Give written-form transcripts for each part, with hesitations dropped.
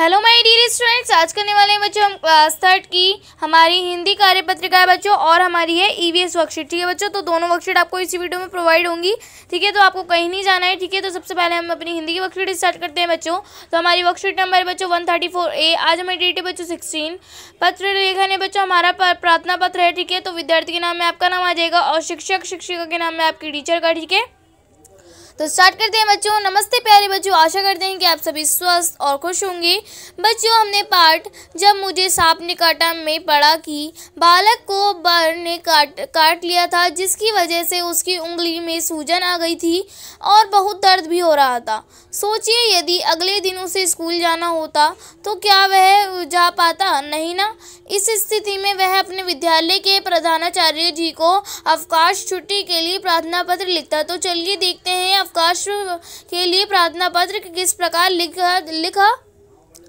Hello my dear students, आज करने वाले हैं बच्चों हम क्लास 3 की हमारी हिंदी कार्य पत्रिका है बच्चों, और हमारी है ईवीएस वर्कशीट। ठीक है बच्चों, तो दोनों वर्कशीट आपको इसी वीडियो में प्रोवाइड होंगी। ठीक है, तो आपको कहीं नहीं जाना है। ठीक है, तो सबसे पहले हम अपनी हिंदी की वर्कशीट स्टार्ट करते हैं बच्चों। तो हमारी वर्कशीट नंबर है बच्चों 134A। आज हमारी डेट है बच्चों 16। पत्र लेखन है बच्चों हमारा प्रार्थना पत्र है। ठीक है, तो विद्यार्थी के नाम में आपका नाम आ जाएगा और शिक्षक शिक्षिका के नाम में आपकी टीचर का। ठीक है, तो स्टार्ट करते हैं बच्चों। नमस्ते प्यारे बच्चों, आशा करते हैं कि आप सभी स्वस्थ और खुश होंगे। बच्चों, हमने पाठ जब मुझे सांप ने काटा में पढ़ा कि बालक को बर ने काट लिया था, जिसकी वजह से उसकी उंगली में सूजन आ गई थी और बहुत दर्द भी हो रहा था। सोचिए, यदि अगले दिन उसे स्कूल जाना होता तो क्या वह जा पाता? नहीं ना। इस स्थिति में वह अपने विद्यालय के प्रधानाचार्य जी को अवकाश छुट्टी के लिए प्रार्थना पत्र लिखता। तो चलिए देखते हैं अवकाश के लिए प्रार्थना पत्र किस प्रकार लिखा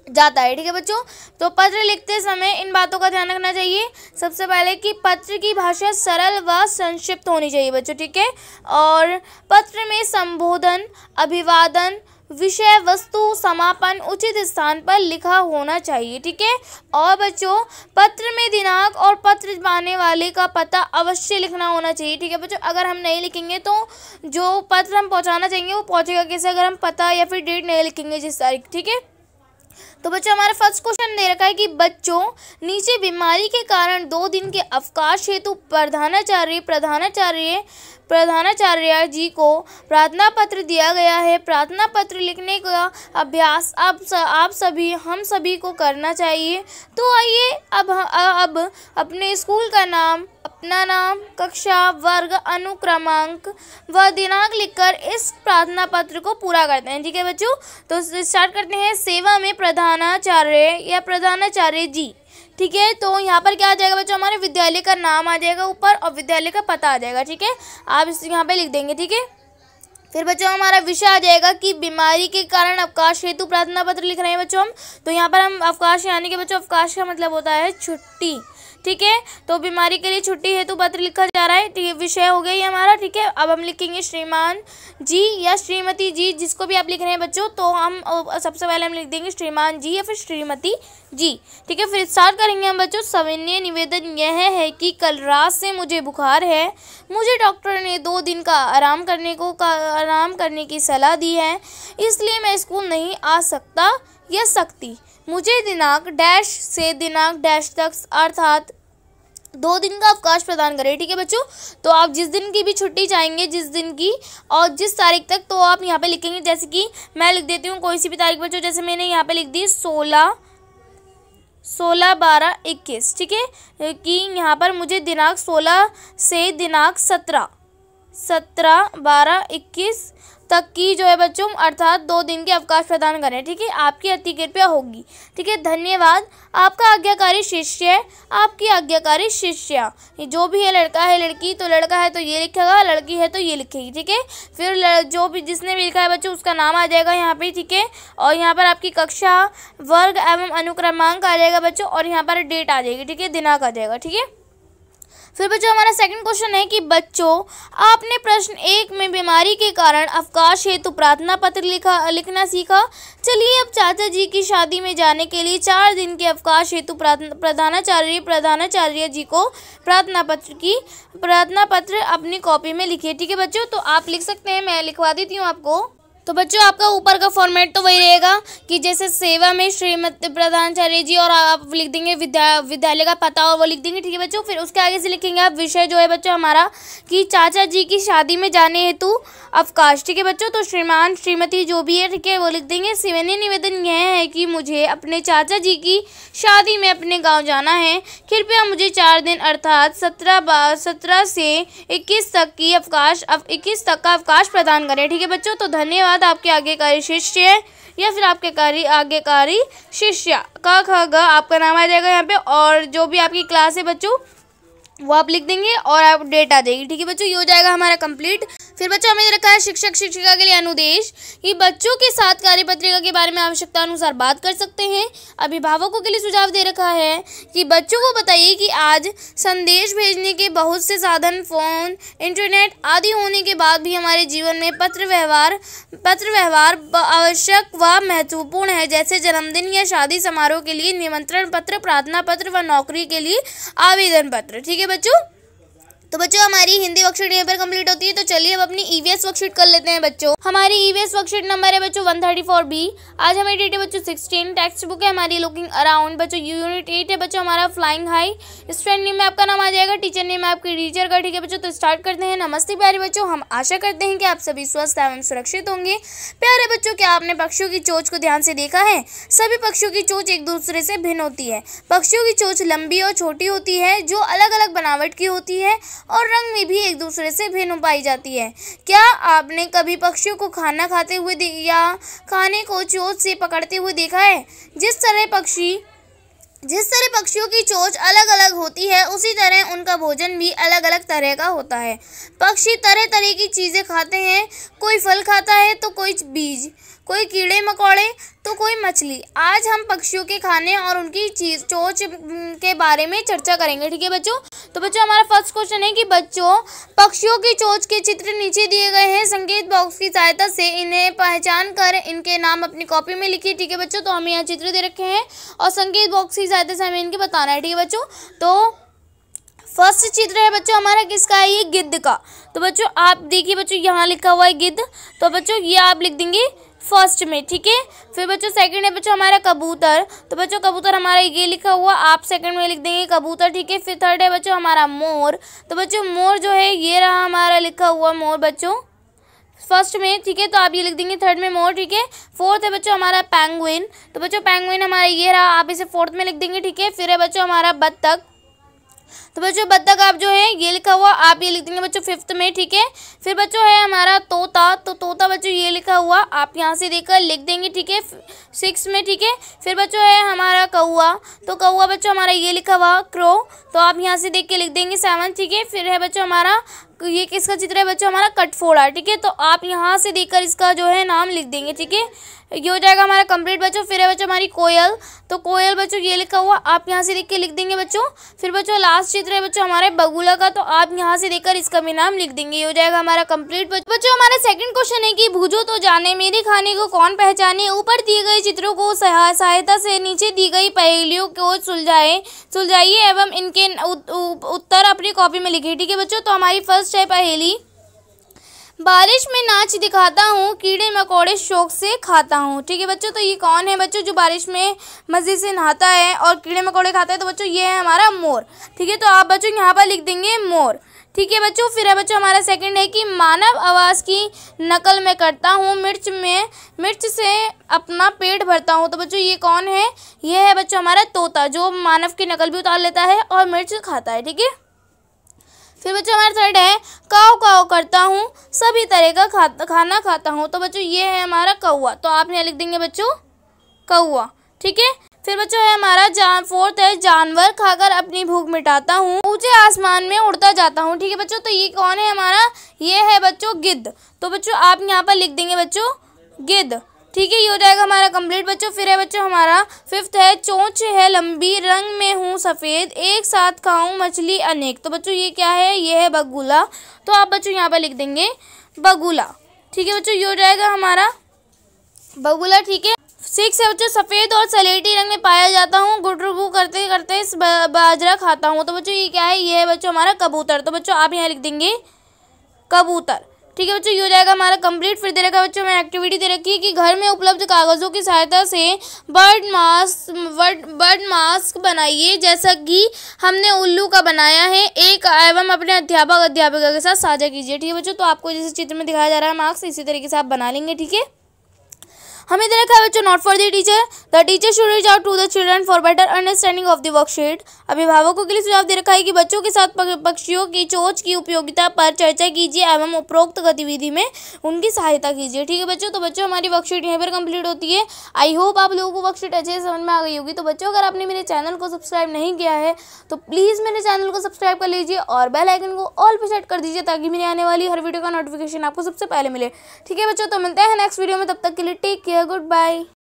जाता है। ठीक है बच्चों, तो पत्र लिखते समय इन बातों का ध्यान रखना चाहिए। सबसे पहले कि पत्र की भाषा सरल व संक्षिप्त होनी चाहिए बच्चों। ठीक है, और पत्र में संबोधन, अभिवादन, विषय वस्तु, समापन उचित स्थान पर लिखा होना चाहिए। ठीक है, और बच्चों पत्र में दिनांक और पत्र पाने वाले का पता अवश्य लिखना होना चाहिए। ठीक है बच्चों, अगर हम नहीं लिखेंगे तो जो पत्र हम पहुंचाना चाहेंगे वो पहुंचेगा कैसे, अगर हम पता या फिर डेट नहीं लिखेंगे जिस तारीख। ठीक है, तो बच्चों हमारा फर्स्ट क्वेश्चन दे रखा है कि बच्चों नीचे बीमारी के कारण 2 दिन के अवकाश हेतु प्रधानाचार्य जी को प्रार्थना पत्र दिया गया है। प्रार्थना पत्र लिखने का अभ्यास हम सभी को करना चाहिए। तो आइए अब अपने स्कूल का नाम, अपना नाम, कक्षा, वर्ग, अनुक्रमांक व दिनांक लिखकर इस प्रार्थना पत्र को पूरा करते हैं। ठीक है बच्चों, तो स्टार्ट करते हैं। सेवा में प्रधानाचार्य या प्रधानाचार्य जी। ठीक है, तो यहाँ पर क्या आ जाएगा बच्चों, हमारे विद्यालय का नाम आ जाएगा ऊपर और विद्यालय का पता आ जाएगा। ठीक है, आप इस यहाँ पे लिख देंगे। ठीक है, फिर बच्चों हमारा विषय आ जाएगा कि बीमारी के कारण अवकाश हेतु प्रार्थना पत्र लिख रहे हैं बच्चों हम। तो यहाँ पर हम अवकाश यानी कि बच्चों अवकाश का मतलब होता है छुट्टी। ठीक है, तो बीमारी के लिए छुट्टी हेतु पत्र लिखा जा रहा है। ठीक है, विषय हो गया ये हमारा। ठीक है, अब हम लिखेंगे श्रीमान जी या श्रीमती जी, जिसको भी आप लिख रहे हैं बच्चों। तो हम सबसे पहले हम लिख देंगे श्रीमान जी या फिर श्रीमती जी। ठीक है, फिर स्टार्ट करेंगे हम बच्चों। सविनय निवेदन यह है कि कल रात से मुझे बुखार है। मुझे डॉक्टर ने 2 दिन का आराम करने की सलाह दी है, इसलिए मैं स्कूल नहीं आ सकता या सकती। मुझे दिनांक डैश से दिनांक डैश तक अर्थात 2 दिन का अवकाश प्रदान करें। ठीक है बच्चों, तो आप जिस दिन की भी छुट्टी चाहेंगे, जिस दिन की और जिस तारीख तक, तो आप यहाँ पे लिखेंगे। जैसे कि मैं लिख देती हूँ कोई सी भी तारीख बच्चों, जैसे मैंने यहाँ पे लिख दी 16, 12, 21। ठीक है, कि यहाँ पर मुझे दिनांक 16 से दिनांक 17, 12, 21 तक की जो है बच्चों अर्थात 2 दिन के अवकाश प्रदान करें। ठीक है, आपकी अति कृपया होगी। ठीक है, धन्यवाद। आपका आज्ञाकारी शिष्य, आपकी आज्ञाकारी शिष्या। जो भी है, लड़का है लड़की, तो लड़का है तो ये लिखेगा, लड़की है तो ये लिखेगी। ठीक है, फिर जो भी जिसने भी लिखा है बच्चों उसका नाम आ जाएगा यहाँ पे। ठीक है, और यहाँ पर आपकी कक्षा, वर्ग एवं अनुक्रमांक आ जाएगा बच्चों, और यहाँ पर डेट आ जाएगी। ठीक है, दिनांक आ जाएगा। ठीक है, फिर बच्चों हमारा सेकंड क्वेश्चन है कि बच्चों आपने प्रश्न 1 में बीमारी के कारण अवकाश हेतु प्रार्थना पत्र लिखना सीखा। चलिए अब चाचा जी की शादी में जाने के लिए 4 दिन के अवकाश हेतु प्रधानाचार्य जी को प्रार्थना पत्र अपनी कॉपी में लिखिए। ठीक है बच्चों, तो आप लिख सकते हैं, मैं लिखवा देती हूँ आपको। तो बच्चों आपका ऊपर का फॉर्मेट तो वही रहेगा कि जैसे सेवा में श्रीमती प्रधानाचार्य जी, और आप लिख देंगे विद्यालय का पता और वो लिख देंगे। ठीक है बच्चों, फिर उसके आगे से लिखेंगे आप विषय जो है बच्चों हमारा कि चाचा जी की शादी में जाने हेतु अवकाश। ठीक है बच्चों, तो श्रीमान श्रीमती जो भी है, ठीक है, वो लिख देंगे। सविनय निवेदन यह है कि मुझे अपने चाचा जी की शादी में अपने गाँव जाना है। कृपया मुझे 4 दिन अर्थात 17 से 21 तक का अवकाश प्रदान करें। ठीक है बच्चों, तो धन्यवाद। आपके आज्ञाकारी शिष्य या फिर आपके आज्ञाकारी शिष्या का ख ग आपका नाम आ जाएगा यहाँ पे, और जो भी आपकी क्लास है बच्चों वो आप लिख देंगे और आप डेट आ जाएगी। ठीक है बच्चों, ये हो जाएगा हमारा कंप्लीट। फिर बच्चों हमें रखा है शिक्षक शिक्षिका के लिए अनुदेश कि बच्चों के साथ कार्यपत्रिका के बारे में आवश्यकता अनुसार बात कर सकते हैं। अभिभावकों के लिए सुझाव दे रखा है कि बच्चों को बताइए कि आज संदेश भेजने के बहुत से साधन, फोन, इंटरनेट आदि होने के बाद भी हमारे जीवन में पत्र व्यवहार आवश्यक व महत्वपूर्ण है, जैसे जन्मदिन या शादी समारोह के लिए निमंत्रण पत्र, प्रार्थना पत्र व नौकरी के लिए आवेदन पत्र। ठीक है बच्चों, तो बच्चों हमारी हिंदी वर्कशीट यहाँ पर कंप्लीट होती है। तो चलिए अब अपनी ईवीएस वर्कशीट कर लेते हैं बच्चों। हमारी ईवीएस वर्कशीट नंबर है बच्चों 134B। आज हमें डेट है बच्चों 16। टेक्स्ट बुक है हमारी लुकिंग अराउंड। बच्चों यूनिट 8 है बच्चों हमारा फ्लाइंग हाई। स्टूडेंट नेम में आपका नाम आ जाएगा, टीचर नेम में आपके टीचर का। ठीक है बच्चों, तो स्टार्ट करते हैं। नमस्ते प्यारे बच्चों, हम आशा करते हैं कि आप सभी स्वस्थ एवं सुरक्षित होंगे। प्यारे बच्चों, क्या आपने पक्षियों की चोंच को ध्यान से देखा है? सभी पक्षियों की चोंच एक दूसरे से भिन्न होती है। पक्षियों की चोंच लंबी और छोटी होती है, जो अलग अलग बनावट की होती है और रंग में भी एक दूसरे से भिन्न पाई जाती है। क्या आपने कभी पक्षियों को खाना खाते हुए या खाने को चोंच से पकड़ते हुए देखा है? जिस तरह पक्षियों की चोंच अलग अलग होती है, उसी तरह उनका भोजन भी अलग अलग तरह का होता है। पक्षी तरह तरह की चीज़ें खाते हैं, कोई फल खाता है तो कोई बीज, कोई कीड़े मकोड़े तो कोई मछली। आज हम पक्षियों के खाने और उनकी चोंच के बारे में चर्चा करेंगे। ठीक है बच्चों, तो बच्चों हमारा फर्स्ट क्वेश्चन है कि बच्चों पक्षियों की चोंच के चित्र नीचे दिए गए हैं। संकेत बॉक्स की सहायता से इन्हें पहचान कर इनके नाम अपनी कॉपी में लिखिए। ठीक है बच्चों, तो हमें यहाँ चित्र दे रखे हैं और संकेत बॉक्स की सहायता से हमें इनके बताना है। ठीक है बच्चों, तो फर्स्ट चित्र है बच्चों हमारा किसका है? ये गिद्ध का। तो बच्चों आप देखिए बच्चों, यहाँ लिखा हुआ है गिद्ध, तो बच्चों ये आप लिख देंगे फर्स्ट में। ठीक है, फिर बच्चों सेकंड है बच्चों हमारा कबूतर। तो बच्चों कबूतर हमारा ये लिखा हुआ, आप सेकंड में लिख देंगे कबूतर। ठीक है, फिर थर्ड है बच्चों हमारा मोर। तो बच्चों मोर जो है ये रहा हमारा लिखा हुआ मोर बच्चों फर्स्ट में। ठीक है, तो आप ये लिख देंगे थर्ड में मोर। ठीक है, फोर्थ है बच्चों हमारा पेंगुइन। तो बच्चों पेंगुइन हमारा ये रहा, आप इसे फोर्थ में लिख देंगे। ठीक है, फिर है बच्चों हमारा बत्तख। तो बच्चों बत्तख आप जो है ये लिखा हुआ, आप ये लिख देंगे बच्चों फिफ्थ में। ठीक है, फिर बच्चों है हमारा तोता। तो तोता बच्चों ये लिखा हुआ, आप यहाँ से देखकर लिख देंगे। ठीक है, सिक्स में। ठीक है, फिर बच्चों है हमारा कौआ। तो कौआ बच्चों हमारा ये लिखा हुआ क्रो, तो आप यहाँ से देख के लिख देंगे सेवन। ठीक है, फिर है बच्चों हमारा ये किसका चित्र है बच्चों? हमारा कटफोड़ा। ठीक है, तो आप यहाँ से देखकर इसका जो है नाम लिख देंगे। ठीक है, ये हो जाएगा हमारा कंप्लीट बच्चों। फिर है बच्चों हमारी कोयल। तो कोयल बच्चों ये लिखा हुआ, आप यहाँ से देख के लिख देंगे बच्चों। फिर बच्चों लास्ट चित्र है बच्चों हमारे बगुला का, तो आप यहाँ से देखकर इसका भी नाम लिख देंगे। ये हो जाएगा हमारा कंप्लीट बच्चों। हमारा सेकंड क्वेश्चन है कि बूझो तो जाने मेरे खाने को कौन पहचाने। ऊपर दिए गए चित्रों को सहायता से नीचे दी गई पहेलियों को सुलझाइए एवं इनके उत्तर अपनी कॉपी में लिखिए। ठीक है बच्चों, तो हमारी फर्स्ट है पहेली, बारिश में नाच दिखाता हूँ, कीड़े मकोड़े शौक से खाता हूँ। ठीक है बच्चों, तो ये कौन है बच्चों जो बारिश में मज़े से नहाता है और कीड़े मकोड़े खाता है? तो बच्चों ये है हमारा मोर। ठीक है, तो आप बच्चों यहाँ पर लिख देंगे मोर। ठीक है बच्चों, फिर है बच्चों हमारा सेकंड है कि मानव आवाज़ की नकल मैं करता हूँ, मिर्च से अपना पेट भरता हूँ। तो बच्चों ये कौन है? ये है बच्चों हमारा तोता, जो मानव की नकल भी उतार लेता है और मिर्च खाता है। ठीक है, फिर बच्चों हमारा थर्ड है काव काव करता हूँ, सभी तरह का खाना खाता हूँ। तो बच्चों ये है हमारा कौआ, तो आप यहाँ लिख देंगे बच्चों कौआ। ठीक है, फिर बच्चों है हमारा फोर्थ है जानवर खाकर अपनी भूख मिटाता हूँ, ऊंचे आसमान में उड़ता जाता हूँ। ठीक है बच्चों, तो ये कौन है हमारा? ये है बच्चों गिद्ध। तो बच्चों आप यहाँ पर लिख देंगे बच्चों गिद्ध। ठीक है, ये हो जाएगा हमारा कंप्लीट बच्चों। फिर है बच्चों हमारा फिफ्थ है चोंच है लंबी, रंग में हूँ सफ़ेद, एक साथ खाऊं मछली अनेक। तो बच्चों ये क्या है? ये है बगुला, तो आप बच्चों यहाँ पर लिख देंगे बगुला। ठीक है बच्चों, ये हो जाएगा हमारा बगुला। ठीक है, सिक्स है बच्चों सफ़ेद और सलेटी रंग में पाया जाता हूँ, गुटरुगु करते करते बाजरा खाता हूँ। तो बच्चों ये क्या है? ये है बच्चों हमारा कबूतर। तो बच्चों आप यहाँ लिख देंगे कबूतर। ठीक है बच्चों, ये हो जाएगा हमारा कंप्लीट। फिर दे रखा बच्चों में एक्टिविटी दे रखी है कि घर में उपलब्ध कागज़ों की सहायता से बर्ड मास्क बनाइए, जैसा कि हमने उल्लू का बनाया है, एक एवं अपने अध्यापिका के साथ साझा कीजिए। ठीक है बच्चों, तो आपको जैसे चित्र में दिखाया जा रहा है मास्क, इसी तरीके से आप बना लेंगे। ठीक है, हमें दे रखा है बच्चों note for the teacher should reach out to the children for better understanding of the worksheet. अभिभावकों के लिए सुझाव दे रखा है कि बच्चों के साथ पक्षियों की चोंच की उपयोगिता पर चर्चा कीजिए एवं उपरोक्त गतिविधि में उनकी सहायता कीजिए। ठीक है बच्चों, तो बच्चों हमारी वर्कशीट यहाँ पर कंप्लीट होती है। आई होप आप लोगों को वर्कशीट अच्छे से समझ में आ गई होगी। तो बच्चों अगर आपने मेरे चैनल को सब्सक्राइब नहीं किया है तो प्लीज़ मेरे चैनल को सब्सक्राइब कर लीजिए और बेल आइकन को ऑल पे सेट कर दीजिए ताकि मेरी आने वाली हर वीडियो का नोटिफिकेशन आपको सबसे पहले मिले। ठीक है बच्चों, तो मिलते हैं नेक्स्ट वीडियो में, तब तक के लिए टेक केयर, गुड बाय।